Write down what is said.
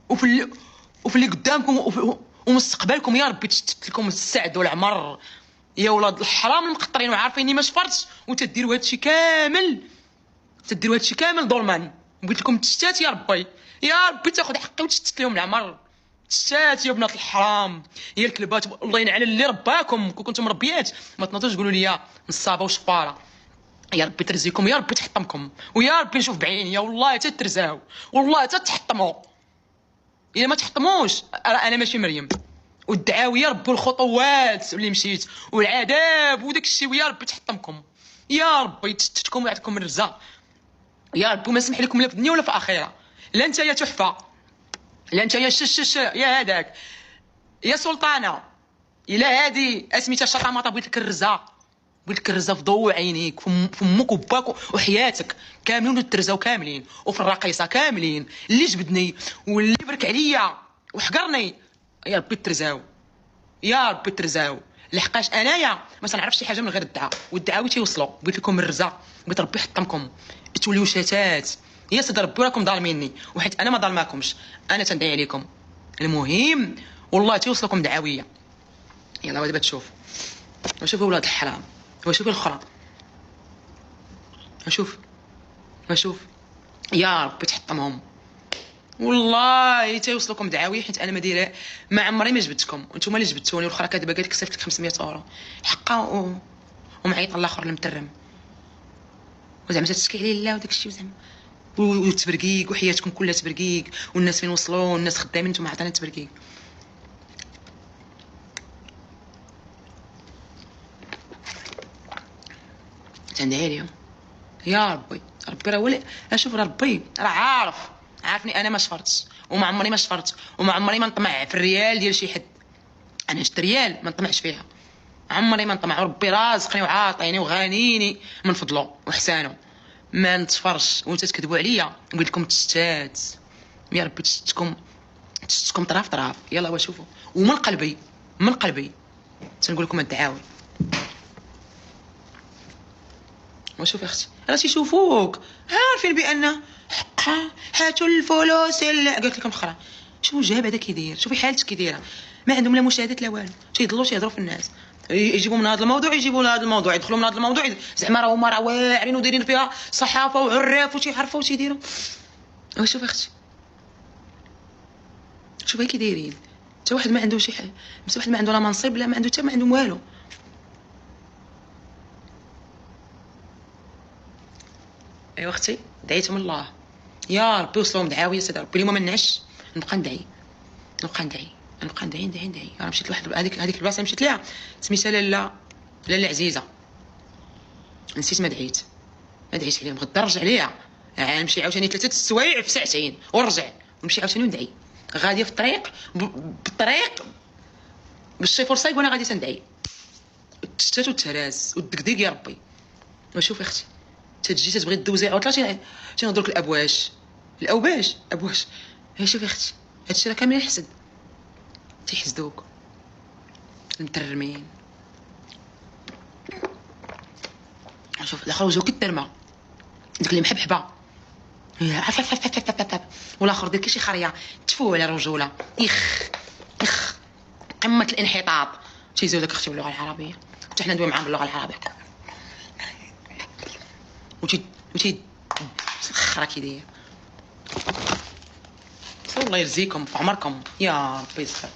وفي وفي اللي قدامكم ومستقبلكم يا ربي تشتت لكم السعد والعمر يا ولاد الحرام المقطرين وعارفيني ما شفرتش وتديروا هادشي كامل ظلما. قلت لكم تشتات يا ربي تاخذ حقي وتشتت لهم العمر. تشتات يا بنات الحرام يا الكلبات، الله ينعل اللي رباكم. كون كنتم مربيات ما تنوضوش تقولوا لي نصابه وشفاره. يا ربي ترزيكم، يا ربي تحطمكم، ويا ربي نشوف بعيني يا والله تترزاو والله تتحطموا. الا ما تحطموش انا ماشي مريم. والدعاوي يا ربي والخطوات اللي مشيت والعذاب وداك الشيء، ويا ربي تحطمكم يا ربي تشتتكم ويعطيكم الرزق يا ربي، وما يسمح لكم لا في الدنيا ولا في الاخره. لا انت يا تحفه، لا انت يا شش يا هذاك يا سلطانه، الا هادي اسميتها الشطامطه بغيت لك الرزق، بغيت لك الرزق في ضوء عينيك فمك وباك وحياتك كاملين وترزاو كاملين، وفي الراقصه كاملين اللي جبدني واللي برك عليا وحقرني يا ربي ترزاو يا ربي ترزاو. لحقاش انايا ما تنعرفش شي حاجه من غير الدعاء، والدعاوي تيوصلوا. بغيت لكم الرزق، بغيت ربي يحطمكم توليو شتات يا سيدي ربي، راكم ظالميني وحيت انا ما ظالماكمش انا تندعي عليكم. المهم والله تيوصلكم دعاويه. يلا دابا تشوف وشوفوا ولاد الحرام وشوفوا الاخرى وشوف يا ربي تحطمهم. والله تيوصلكم دعاوي حيت انا ما عمري ما جبدتكم، وانتم اللي جبدتوني. والاخرى كدابا قالت لك صيفط لك 500 اورو حقا ومعيط الاخر المترم وزعما تشكي عليه لا وداك الشيء وزعما وتبرقيق وحياتكم كلها تبرقيق، والناس فين وصلوا والناس خدامين نتوما عطانا تبرقيق. تندعي ليهم يا ربي راه ولي اشوف ربي راه عارفني انا ما شفرتش وما عمري ما شفرت وما عمري ما نطمع في الريال ديال شي حد. انا شفت ريال ما نطمعش فيها، عمري ما نطمع. ربي رازقني وعاطيني وغانيني من فضله وحسانه، ما نتفرش. وانت تكذبوا عليا قلت لكم تشتات يا ربي تشتكم طراف. يلا وشوفوا ومن قلبي تنقول لكم الدعاوي. وشوف يا اختي راه تيشوفوك عارفين بان حقا هاتوا الفلوس قالت لكم الاخرى. شوفوا الجهاب هذا كيدير، شوفي حالتك كيديره، ما عندهم لا مشاهدات لا والو، تيضلوا تيهضروا في الناس، يجيبوا من هذا الموضوع يجيبوا لهذا الموضوع، يدخلوا من هذا الموضوع زعما راه هما واعرين ودايرين فيها صحافه وعراف وتيعرفوا وتيديروا. وشوف يا اختي شوف هاي كي دايرين، حتى واحد ما عنده شي حاجه، حتى واحد ما عنده لا منصب لا ما عنده حتى ما عنده والو. ايوا اختي دعيت من الله يا ربي وصلهم دعاوي يا سيدي ربي. اليوم ما نعش نبقى ندعي ندعي. راه مشيت لواحد هذيك البلاصه مشيت ليها سميتها لاله عزيزه، نسيت ما دعيت عليهم. غدا نرجع ليها نمشي عاوتاني 3 السوايع في ساعتين ونرجع ونمشي عاوتاني وندعي. غاديه في الطريق بالطريق بالشي فرصه وانا غادي تندعي التشتات والتهراس والدقديق يا ربي. وشوف يا اختي تجي تبغي دوزي عطله تنهضر لك الاوباش شوف يا اختي هادشي راه كامل حسد، تيحسدوك المترمين. شوف الاخر وجهو كالترمه ديك اللي محبحبه والاخر دير كي شي خريه تفو على الرجوله يخ قمه الانحطاط. تيزيو داك اختي باللغه العربيه حتى حنا ندوي معاهم باللغه العربيه وتي خرا كي داير. الله يرزيكم في عمركم يا ربي يسخر.